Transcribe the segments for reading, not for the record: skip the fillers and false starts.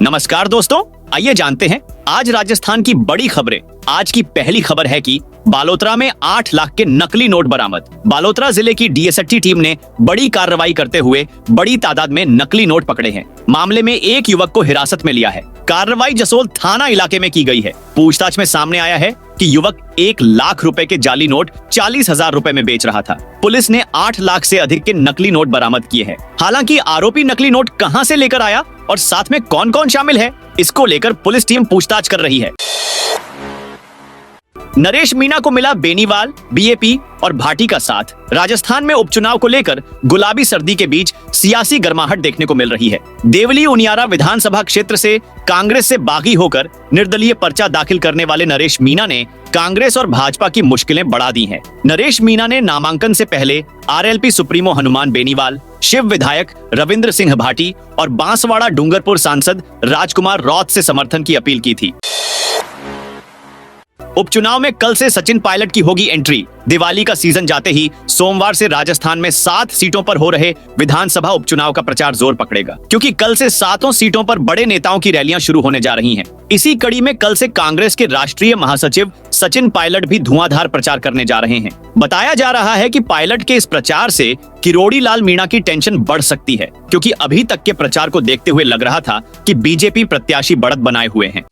नमस्कार दोस्तों, आइए जानते हैं आज राजस्थान की बड़ी खबरें। आज की पहली खबर है कि बालोतरा में 8 लाख के नकली नोट बरामद। बालोतरा जिले की डीएसटी टीम ने बड़ी कार्रवाई करते हुए बड़ी तादाद में नकली नोट पकड़े हैं। मामले में एक युवक को हिरासत में लिया है। कार्रवाई जसोल थाना इलाके में की गई है। पूछताछ में सामने आया है कि युवक 1 लाख रुपए के जाली नोट 40,000 रुपए में बेच रहा था। पुलिस ने 8 लाख से अधिक के नकली नोट बरामद किए हैं। हालांकि आरोपी नकली नोट कहां से लेकर आया और साथ में कौन कौन शामिल है, इसको लेकर पुलिस टीम पूछताछ कर रही है। नरेश मीणा को मिला बेनीवाल, बीएपी और भाटी का साथ। राजस्थान में उपचुनाव को लेकर गुलाबी सर्दी के बीच सियासी गर्माहट देखने को मिल रही है। देवली उनियारा विधानसभा क्षेत्र से कांग्रेस से बागी होकर निर्दलीय पर्चा दाखिल करने वाले नरेश मीणा ने कांग्रेस और भाजपा की मुश्किलें बढ़ा दी हैं। नरेश मीणा ने नामांकन से पहले आरएलपी सुप्रीमो हनुमान बेनीवाल, शिव विधायक रविंद्र सिंह भाटी और बांसवाड़ा डूंगरपुर सांसद राजकुमार रौत से समर्थन की अपील की थी। उपचुनाव में कल से सचिन पायलट की होगी एंट्री। दिवाली का सीजन जाते ही सोमवार से राजस्थान में 7 सीटों पर हो रहे विधानसभा उपचुनाव का प्रचार जोर पकड़ेगा, क्योंकि कल से 7 सीटों पर बड़े नेताओं की रैलियां शुरू होने जा रही हैं। इसी कड़ी में कल से कांग्रेस के राष्ट्रीय महासचिव सचिन पायलट भी धुआंधार प्रचार करने जा रहे हैं। बताया जा रहा है कि पायलट के इस प्रचार से किरोड़ी लाल मीणा की टेंशन बढ़ सकती है, क्योंकि अभी तक के प्रचार को देखते हुए लग रहा था कि बीजेपी प्रत्याशी बढ़त बनाए हुए हैं।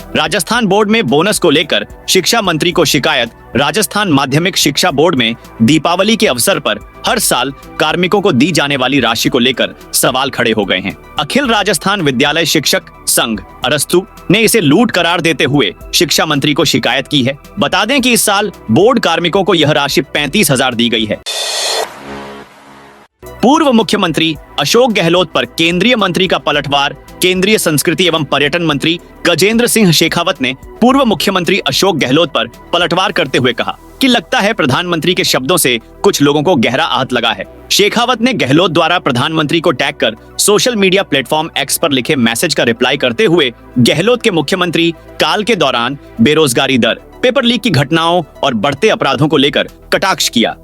राजस्थान बोर्ड में बोनस को लेकर शिक्षा मंत्री को शिकायत। राजस्थान माध्यमिक शिक्षा बोर्ड में दीपावली के अवसर पर हर साल कार्मिकों को दी जाने वाली राशि को लेकर सवाल खड़े हो गए हैं। अखिल राजस्थान विद्यालय शिक्षक संघ अरस्तु ने इसे लूट करार देते हुए शिक्षा मंत्री को शिकायत की है। बता दें कि इस साल बोर्ड कार्मिकों को यह राशि 35,000 दी गई है। पूर्व मुख्यमंत्री अशोक गहलोत पर केंद्रीय मंत्री का पलटवार। केंद्रीय संस्कृति एवं पर्यटन मंत्री गजेंद्र सिंह शेखावत ने पूर्व मुख्यमंत्री अशोक गहलोत पर पलटवार करते हुए कहा कि लगता है प्रधानमंत्री के शब्दों से कुछ लोगों को गहरा आहत लगा है। शेखावत ने गहलोत द्वारा प्रधानमंत्री को टैग कर सोशल मीडिया प्लेटफॉर्म एक्स पर लिखे मैसेज का रिप्लाई करते हुए गहलोत के मुख्यमंत्री काल के दौरान बेरोजगारी दर, पेपर लीक की घटनाओं और बढ़ते अपराधों को लेकर कटाक्ष किया।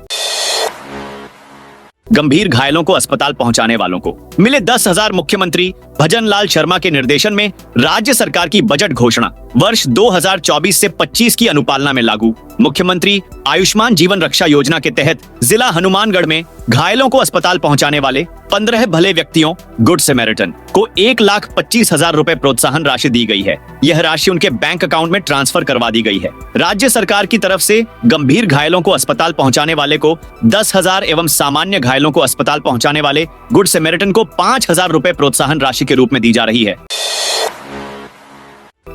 गंभीर घायलों को अस्पताल पहुंचाने वालों को मिले 10,000। मुख्यमंत्री भजन लाल शर्मा के निर्देशन में राज्य सरकार की बजट घोषणा वर्ष 2024 से 25 की अनुपालना में लागू। मुख्यमंत्री आयुष्मान जीवन रक्षा योजना के तहत जिला हनुमानगढ़ में घायलों को अस्पताल पहुंचाने वाले 15 भले व्यक्तियों गुड सैमरिटन को 1,25,000 रुपए प्रोत्साहन राशि दी गई है। यह राशि उनके बैंक अकाउंट में ट्रांसफर करवा दी गई है। राज्य सरकार की तरफ से गंभीर घायलों को अस्पताल पहुंचाने वाले को 10,000 एवं सामान्य घायलों को अस्पताल पहुंचाने वाले गुड सैमरिटन को 5,000 रुपए प्रोत्साहन राशि के रूप में दी जा रही है।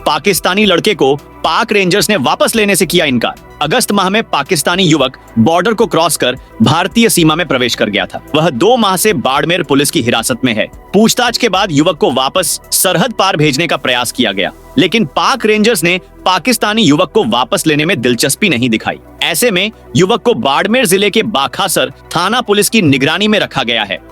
पाकिस्तानी लड़के को पाक रेंजर्स ने वापस लेने से किया इनकार। अगस्त माह में पाकिस्तानी युवक बॉर्डर को क्रॉस कर भारतीय सीमा में प्रवेश कर गया था। वह 2 माह से बाड़मेर पुलिस की हिरासत में है। पूछताछ के बाद युवक को वापस सरहद पार भेजने का प्रयास किया गया, लेकिन पाक रेंजर्स ने पाकिस्तानी युवक को वापस लेने में दिलचस्पी नहीं दिखाई। ऐसे में युवक को बाड़मेर जिले के बाखासर थाना पुलिस की निगरानी में रखा गया है।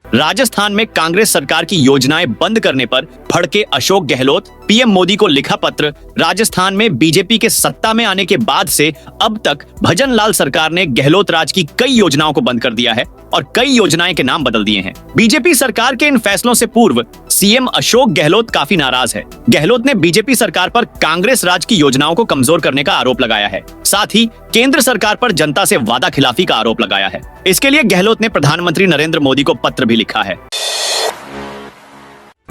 राजस्थान में कांग्रेस सरकार की योजनाएं बंद करने पर भड़के अशोक गहलोत। पीएम मोदी को लिखा पत्र। राजस्थान में बीजेपी के सत्ता में आने के बाद से अब तक भजन लाल सरकार ने गहलोत राज की कई योजनाओं को बंद कर दिया है और कई योजनाएं के नाम बदल दिए हैं। बीजेपी सरकार के इन फैसलों से पूर्व सीएम अशोक गहलोत काफी नाराज है। गहलोत ने बीजेपी सरकार पर कांग्रेस राज की योजनाओं को कमजोर करने का आरोप लगाया है। साथ ही केंद्र सरकार पर जनता से वादा खिलाफी का आरोप लगाया है। इसके लिए गहलोत ने प्रधानमंत्री नरेंद्र मोदी को पत्र भी लिखा है।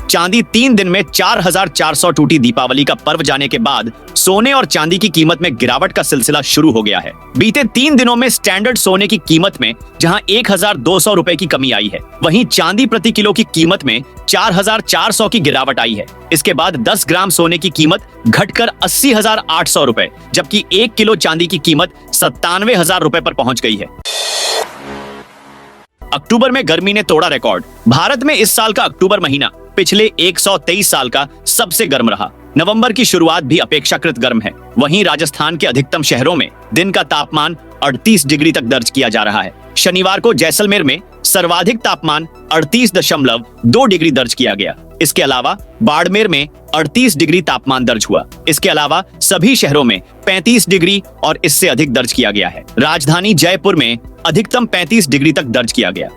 चांदी 3 दिन में 4,400 टूटी। दीपावली का पर्व जाने के बाद सोने और चांदी की कीमत में गिरावट का सिलसिला शुरू हो गया है। बीते 3 दिनों में स्टैंडर्ड सोने की कीमत में जहां 1,200 रुपए की कमी आई है, वहीं चांदी प्रति किलो की कीमत में 4,400 की गिरावट आई है। इसके बाद 10 ग्राम सोने की कीमत घटकर 80,800 रुपए, जबकि 1 किलो चांदी की कीमत 97,000 रुपए पर पहुंच गई है। अक्टूबर में गर्मी ने तोड़ा रिकॉर्ड। भारत में इस साल का अक्टूबर महीना पिछले 123 साल का सबसे गर्म रहा। नवंबर की शुरुआत भी अपेक्षाकृत गर्म है। वहीं राजस्थान के अधिकतम शहरों में दिन का तापमान 38 डिग्री तक दर्ज किया जा रहा है। शनिवार को जैसलमेर में सर्वाधिक तापमान 38.2 डिग्री दर्ज किया गया। इसके अलावा बाड़मेर में 38 डिग्री तापमान दर्ज हुआ। इसके अलावा सभी शहरों में 35 डिग्री और इससे अधिक दर्ज किया गया है। राजधानी जयपुर में अधिकतम 35 डिग्री तक दर्ज किया गया।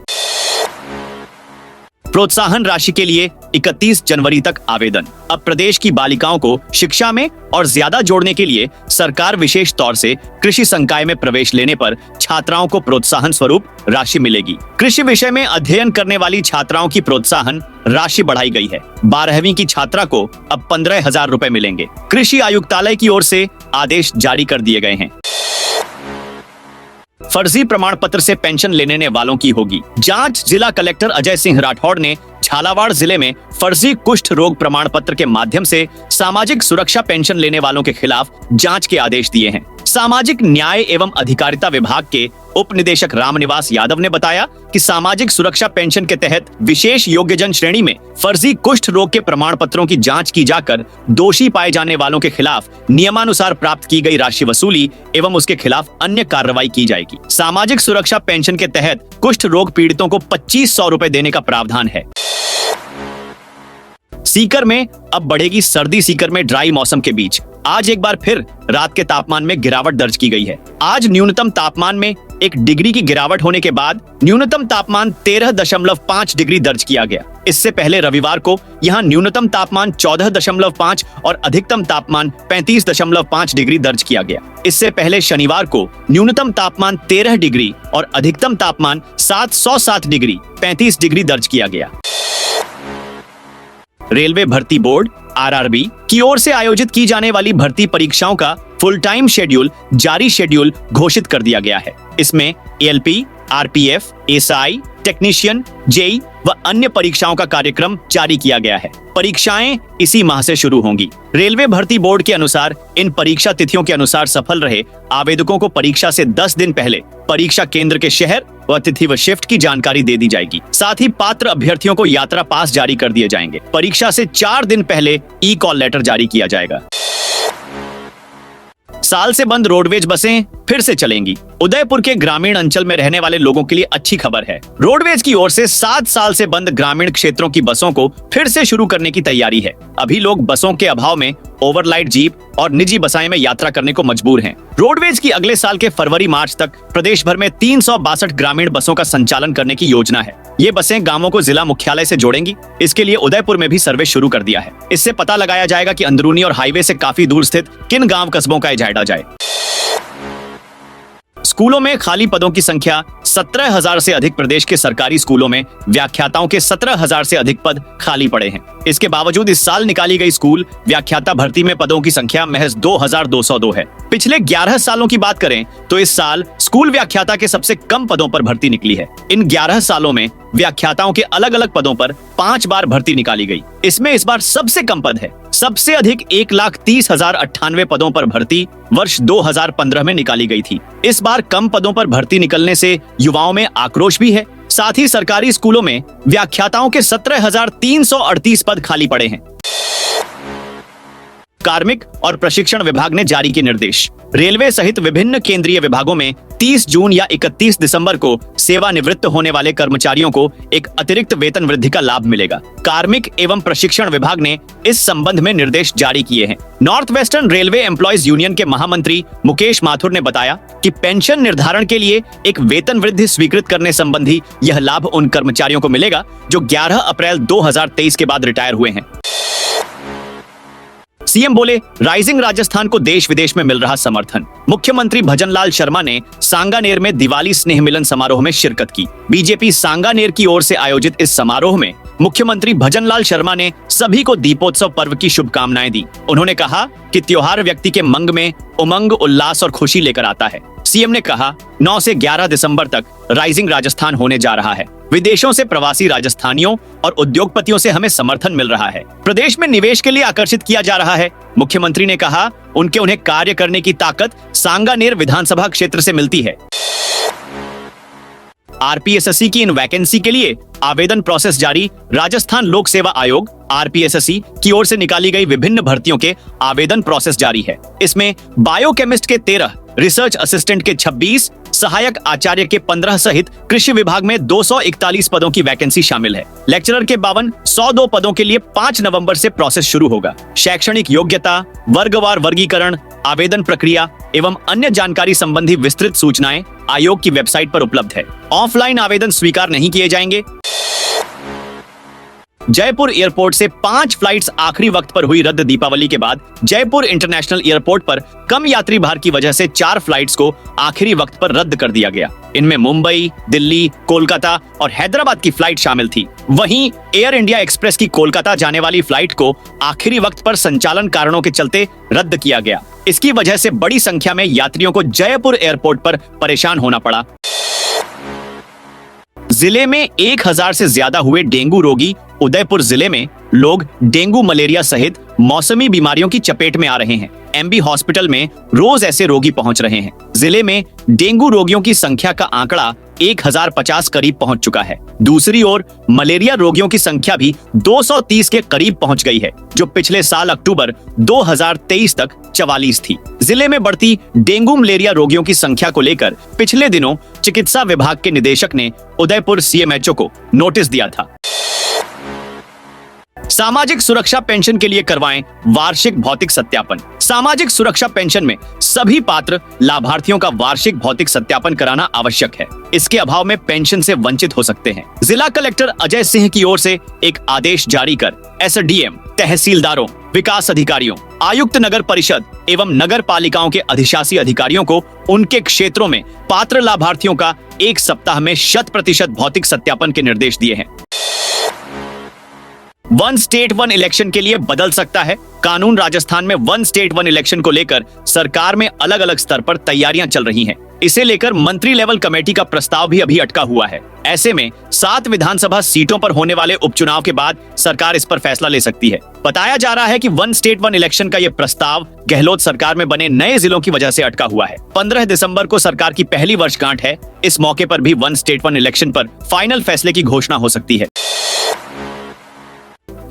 प्रोत्साहन राशि के लिए 31 जनवरी तक आवेदन। अब प्रदेश की बालिकाओं को शिक्षा में और ज्यादा जोड़ने के लिए सरकार विशेष तौर से कृषि संकाय में प्रवेश लेने पर छात्राओं को प्रोत्साहन स्वरूप राशि मिलेगी। कृषि विषय में अध्ययन करने वाली छात्राओं की प्रोत्साहन राशि बढ़ाई गई है। 12वीं की छात्रा को अब 15,000 रुपए मिलेंगे। कृषि आयुक्तालय की ओर से आदेश जारी कर दिए गए हैं। फर्जी प्रमाण पत्र से पेंशन लेने वालों की होगी जांच। जिला कलेक्टर अजय सिंह राठौड़ ने झालावाड़ जिले में फर्जी कुष्ठ रोग प्रमाण पत्र के माध्यम से सामाजिक सुरक्षा पेंशन लेने वालों के खिलाफ जांच के आदेश दिए हैं। सामाजिक न्याय एवं अधिकारिता विभाग के उप निदेशक रामनिवास यादव ने बताया कि सामाजिक सुरक्षा पेंशन के तहत विशेष योग्यजन श्रेणी में फर्जी कुष्ठ रोग के प्रमाण पत्रों की जांच की जाकर दोषी पाए जाने वालों के खिलाफ नियमानुसार प्राप्त की गई राशि वसूली एवं उसके खिलाफ अन्य कार्रवाई की जाएगी। सामाजिक सुरक्षा पेंशन के तहत कुष्ठ रोग पीड़ितों को 2500 रुपए देने का प्रावधान है। सीकर में अब बढ़ेगी सर्दी। सीकर में ड्राई मौसम के बीच आज एक बार फिर रात के तापमान में गिरावट दर्ज की गई है। आज न्यूनतम तापमान में 1 डिग्री की गिरावट होने के बाद न्यूनतम तापमान 13.5 डिग्री दर्ज किया गया। इससे पहले रविवार को यहां न्यूनतम तापमान 14.5 और अधिकतम तापमान 35.5 डिग्री दर्ज किया गया। इससे पहले शनिवार को न्यूनतम तापमान 13 डिग्री और अधिकतम तापमान 707 डिग्री 35 डिग्री दर्ज किया गया। रेलवे भर्ती बोर्ड आरआरबी की ओर से आयोजित की जाने वाली भर्ती परीक्षाओं का फुल टाइम शेड्यूल जारी शेड्यूल घोषित कर दिया गया है। इसमें ALP, RPF, SI, technician, JE व अन्य परीक्षाओं का कार्यक्रम जारी किया गया है। परीक्षाएं इसी माह से शुरू होंगी। रेलवे भर्ती बोर्ड के अनुसार इन परीक्षा तिथियों के अनुसार सफल रहे आवेदकों को परीक्षा से 10 दिन पहले परीक्षा केंद्र के शहर व तिथि व शिफ्ट की जानकारी दे दी जाएगी। साथ ही पात्र अभ्यर्थियों को यात्रा पास जारी कर दिए जाएंगे। परीक्षा से 4 दिन पहले ई कॉल लेटर जारी किया जाएगा। साल से बंद रोडवेज बसें फिर से चलेंगी। उदयपुर के ग्रामीण अंचल में रहने वाले लोगों के लिए अच्छी खबर है। रोडवेज की ओर से 7 साल से बंद ग्रामीण क्षेत्रों की बसों को फिर से शुरू करने की तैयारी है। अभी लोग बसों के अभाव में ओवरलाइट जीप और निजी बसें में यात्रा करने को मजबूर हैं। रोडवेज की अगले साल के फरवरी-मार्च तक प्रदेश भर में 362 ग्रामीण बसों का संचालन करने की योजना है। ये बसें गांवों को जिला मुख्यालय से जोड़ेंगी। इसके लिए उदयपुर में भी सर्वे शुरू कर दिया है। इससे पता लगाया जाएगा कि अंदरूनी और हाईवे से काफी दूर स्थित किन गांव कस्बों का एजेंडा जाए। स्कूलों में खाली पदों की संख्या 17,000 से अधिक। प्रदेश के सरकारी स्कूलों में व्याख्याताओं के 17,000 से अधिक पद खाली पड़े हैं। इसके बावजूद इस साल निकाली गई स्कूल व्याख्याता भर्ती में पदों की संख्या महज 2,202 है। पिछले 11 सालों की बात करें तो इस साल स्कूल व्याख्याता के सबसे कम पदों पर भर्ती निकली है। इन 11 सालों में व्याख्याताओं के अलग अलग पदों पर 5 बार भर्ती निकाली गई। इसमें इस बार सबसे कम पद है। सबसे अधिक 1,30,098 पदों पर भर्ती वर्ष 2015 में निकाली गई थी। इस बार कम पदों पर भर्ती निकलने से युवाओं में आक्रोश भी है। साथ ही सरकारी स्कूलों में व्याख्याताओं के 17,338 पद खाली पड़े हैं। कार्मिक और प्रशिक्षण विभाग ने जारी किए निर्देश। रेलवे सहित विभिन्न केंद्रीय विभागों में 30 जून या 31 दिसंबर को सेवानिवृत्त होने वाले कर्मचारियों को एक अतिरिक्त वेतन वृद्धि का लाभ मिलेगा। कार्मिक एवं प्रशिक्षण विभाग ने इस संबंध में निर्देश जारी किए हैं। North western railway employees union के महामंत्री मुकेश माथुर ने बताया कि पेंशन निर्धारण के लिए एक वेतन वृद्धि स्वीकृत करने संबंधी यह लाभ उन कर्मचारियों को मिलेगा जो 11 अप्रैल 2023 के बाद रिटायर हुए हैं। सीएम बोले, राइजिंग राजस्थान को देश विदेश में मिल रहा समर्थन। मुख्यमंत्री भजनलाल शर्मा ने सांगानेर में दिवाली स्नेह मिलन समारोह में शिरकत की। बीजेपी सांगानेर की ओर से आयोजित इस समारोह में मुख्यमंत्री भजनलाल शर्मा ने सभी को दीपोत्सव पर्व की शुभकामनाएं दी। उन्होंने कहा कि त्योहार व्यक्ति के मंग में उमंग, उल्लास और खुशी लेकर आता है। सीएम ने कहा 9 से 11 दिसंबर तक राइजिंग राजस्थान होने जा रहा है। विदेशों से प्रवासी राजस्थानियों और उद्योगपतियों से हमें समर्थन मिल रहा है। प्रदेश में निवेश के लिए आकर्षित किया जा रहा है। मुख्यमंत्री ने कहा उन्हें कार्य करने की ताकत सांगानेर विधानसभा क्षेत्र से मिलती है। आरपीएसएससी की इन वैकेंसी के लिए आवेदन प्रोसेस जारी। राजस्थान लोक सेवा आयोग आरपीएसएससी की ओर से निकाली गई विभिन्न भर्तियों के आवेदन प्रोसेस जारी है। इसमें बायोकेमिस्ट के 13, रिसर्च असिस्टेंट के 26, सहायक आचार्य के 15 सहित कृषि विभाग में 241 पदों की वैकेंसी शामिल है। लेक्चरर के 52, 102 पदों के लिए 5 नवंबर से प्रोसेस शुरू होगा। शैक्षणिक योग्यता, वर्गवार वर्गीकरण, आवेदन प्रक्रिया एवं अन्य जानकारी संबंधी विस्तृत सूचनाएं आयोग की वेबसाइट पर उपलब्ध है। ऑफलाइन आवेदन स्वीकार नहीं किए जाएंगे। जयपुर एयरपोर्ट से 5 फ्लाइट्स आखिरी वक्त पर हुई रद्द। दीपावली के बाद जयपुर इंटरनेशनल एयरपोर्ट पर कम यात्री भार की वजह से 4 फ्लाइट्स को आखिरी वक्त पर रद्द कर दिया गया। इनमें मुंबई, दिल्ली, कोलकाता और हैदराबाद की फ्लाइट शामिल थी। वहीं एयर इंडिया एक्सप्रेस की कोलकाता जाने वाली फ्लाइट को आखिरी वक्त पर संचालन कारणों के चलते रद्द किया गया। इसकी वजह से बड़ी संख्या में यात्रियों को जयपुर एयरपोर्ट पर परेशान होना पड़ा। जिले में 1000 से ज्यादा हुए डेंगू रोगी। उदयपुर जिले में लोग डेंगू, मलेरिया सहित मौसमी बीमारियों की चपेट में आ रहे हैं। एमबी हॉस्पिटल में रोज ऐसे रोगी पहुंच रहे हैं। जिले में डेंगू रोगियों की संख्या का आंकड़ा 1050 करीब पहुंच चुका है। दूसरी ओर मलेरिया रोगियों की संख्या भी 230 के करीब पहुंच गई है, जो पिछले साल अक्टूबर 2023 तक 44 थी। जिले में बढ़ती डेंगू मलेरिया रोगियों की संख्या को लेकर पिछले दिनों चिकित्सा विभाग के निदेशक ने उदयपुर सीएमएचओ को नोटिस दिया था। सामाजिक सुरक्षा पेंशन के लिए करवाएं वार्षिक भौतिक सत्यापन। सामाजिक सुरक्षा पेंशन में सभी पात्र लाभार्थियों का वार्षिक भौतिक सत्यापन कराना आवश्यक है। इसके अभाव में पेंशन से वंचित हो सकते हैं। जिला कलेक्टर अजय सिंह की ओर से एक आदेश जारी कर एसडीएम, तहसीलदारों, विकास अधिकारियों, आयुक्त नगर परिषद एवं नगर पालिकाओं के अधिशासी अधिकारियों को उनके क्षेत्रों में पात्र लाभार्थियों का 1 सप्ताह में 100% भौतिक सत्यापन के निर्देश दिए हैं। वन स्टेट वन इलेक्शन के लिए बदल सकता है कानून। राजस्थान में वन स्टेट वन इलेक्शन को लेकर सरकार में अलग अलग स्तर पर तैयारियां चल रही हैं। इसे लेकर मंत्री लेवल कमेटी का प्रस्ताव भी अभी अटका हुआ है। ऐसे में 7 विधानसभा सीटों पर होने वाले उपचुनाव के बाद सरकार इस पर फैसला ले सकती है। बताया जा रहा है कि वन स्टेट वन इलेक्शन का यह प्रस्ताव गहलोत सरकार में बने नए जिलों की वजह से अटका हुआ है। 15 दिसंबर को सरकार की पहली वर्षगांठ है। इस मौके पर भी वन स्टेट वन इलेक्शन पर फाइनल फैसले की घोषणा हो सकती है।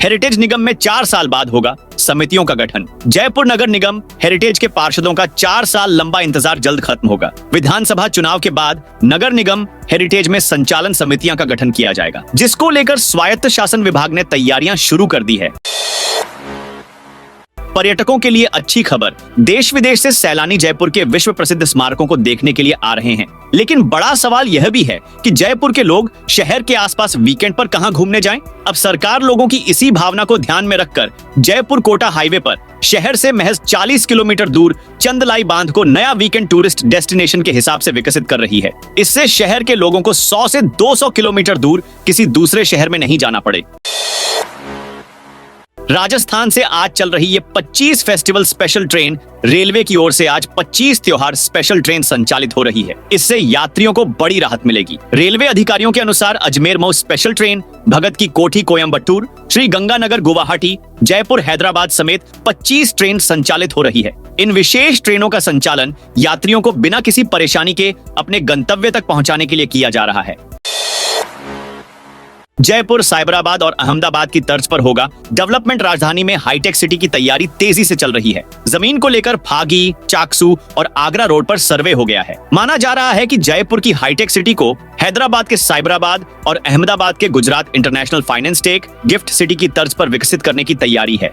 हेरिटेज निगम में 4 साल बाद होगा समितियों का गठन। जयपुर नगर निगम हेरिटेज के पार्षदों का 4 साल लंबा इंतजार जल्द खत्म होगा। विधानसभा चुनाव के बाद नगर निगम हेरिटेज में संचालन समितियां का गठन किया जाएगा, जिसको लेकर स्वायत्त शासन विभाग ने तैयारियां शुरू कर दी है। पर्यटकों के लिए अच्छी खबर। देश विदेश से सैलानी जयपुर के विश्व प्रसिद्ध स्मारकों को देखने के लिए आ रहे हैं, लेकिन बड़ा सवाल यह भी है कि जयपुर के लोग शहर के आसपास वीकेंड पर कहां घूमने जाएं? अब सरकार लोगों की इसी भावना को ध्यान में रखकर जयपुर कोटा हाईवे पर शहर से महज 40 किलोमीटर दूर चंदलाई बांध को नया वीकेंड टूरिस्ट डेस्टिनेशन के हिसाब से विकसित कर रही है। इससे शहर के लोगों को 100 से 200 किलोमीटर दूर किसी दूसरे शहर में नहीं जाना पड़े। राजस्थान से आज चल रही ये 25 फेस्टिवल स्पेशल ट्रेन रेलवे की ओर से आज 25 त्योहार स्पेशल ट्रेन संचालित हो रही है। इससे यात्रियों को बड़ी राहत मिलेगी। रेलवे अधिकारियों के अनुसार अजमेर मऊ स्पेशल ट्रेन, भगत की कोठी कोयम्बटूर, श्री गंगानगर गुवाहाटी, जयपुर हैदराबाद समेत 25 ट्रेन संचालित हो रही है। इन विशेष ट्रेनों का संचालन यात्रियों को बिना किसी परेशानी के अपने गंतव्य तक पहुंचाने के लिए किया जा रहा है। जयपुर, साइबराबाद और अहमदाबाद की तर्ज पर होगा डेवलपमेंट राजधानी में हाईटेक सिटी की तैयारी तेजी से चल रही है। जमीन को लेकर फागी, चाकसू और आगरा रोड पर सर्वे हो गया है। माना जा रहा है कि जयपुर की हाईटेक सिटी को हैदराबाद के साइबराबाद और अहमदाबाद के Gujarat international finance take gift city की तर्ज पर विकसित करने की तैयारी है।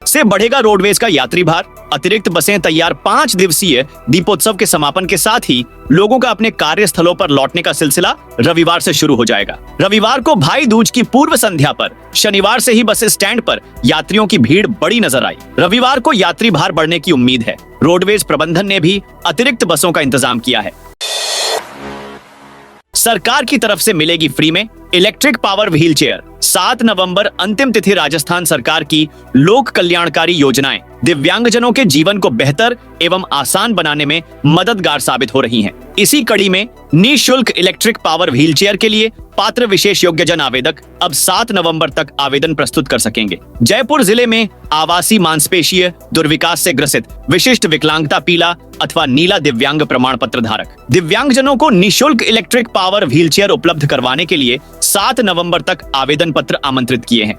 से बढ़ेगा रोडवेज का यात्री भार। अतिरिक्त बसें तैयार। 5 दिवसीय दीपोत्सव के समापन के साथ ही लोगों का अपने कार्यस्थलों पर लौटने का सिलसिला रविवार से शुरू हो जाएगा। रविवार को भाई दूज की पूर्व संध्या पर शनिवार से ही बस स्टैंड पर यात्रियों की भीड़ बड़ी नजर आई। रविवार को यात्री भार बढ़ने की उम्मीद है। रोडवेज प्रबंधन ने भी अतिरिक्त बसों का इंतजाम किया है। सरकार की तरफ से मिलेगी फ्री में इलेक्ट्रिक पावर व्हील चेयर। 7 नवंबर अंतिम तिथि। राजस्थान सरकार की लोक कल्याणकारी योजनाएं दिव्यांगजनों के जीवन को बेहतर एवं आसान बनाने में मददगार साबित हो रही हैं। इसी कड़ी में निःशुल्क इलेक्ट्रिक पावर व्हील चेयर के लिए पात्र विशेष योग्यजन आवेदक अब 7 नवंबर तक आवेदन प्रस्तुत कर सकेंगे। जयपुर जिले में आवासीय मांसपेशीय दुर्विकास से ग्रसित विशिष्ट विकलांगता पीला अथवा नीला दिव्यांग प्रमाण पत्र धारक दिव्यांगजनों को निःशुल्क इलेक्ट्रिक पावर व्हील चेयर उपलब्ध करवाने के लिए 7 नवंबर तक आवेदन पत्र आमंत्रित किए हैं।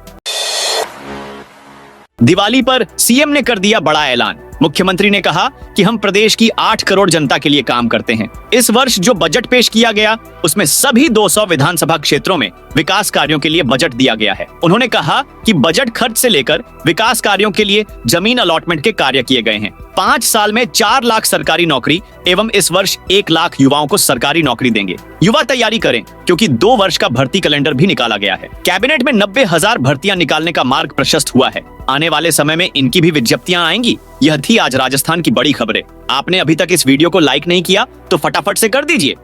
दिवाली पर सीएम ने कर दिया बड़ा ऐलान। मुख्यमंत्री ने कहा कि हम प्रदेश की 8 करोड़ जनता के लिए काम करते हैं। इस वर्ष जो बजट पेश किया गया उसमें सभी 200 विधानसभा क्षेत्रों में विकास कार्यों के लिए बजट दिया गया है। उन्होंने कहा कि बजट खर्च से लेकर विकास कार्यों के लिए जमीन अलॉटमेंट के कार्य किए गए हैं। 5 साल में 4 लाख सरकारी नौकरी एवं इस वर्ष 1 लाख युवाओं को सरकारी नौकरी देंगे। युवा तैयारी करें क्योंकि 2 वर्ष का भर्ती कैलेंडर भी निकाला गया है। कैबिनेट में 90,000 भर्तियां निकालने का मार्ग प्रशस्त हुआ है। आने वाले समय में इनकी भी विज्ञप्तियां आएंगी। यह थी आज राजस्थान की बड़ी खबरें। आपने अभी तक इस वीडियो को लाइक नहीं किया तो फटाफट से कर दीजिए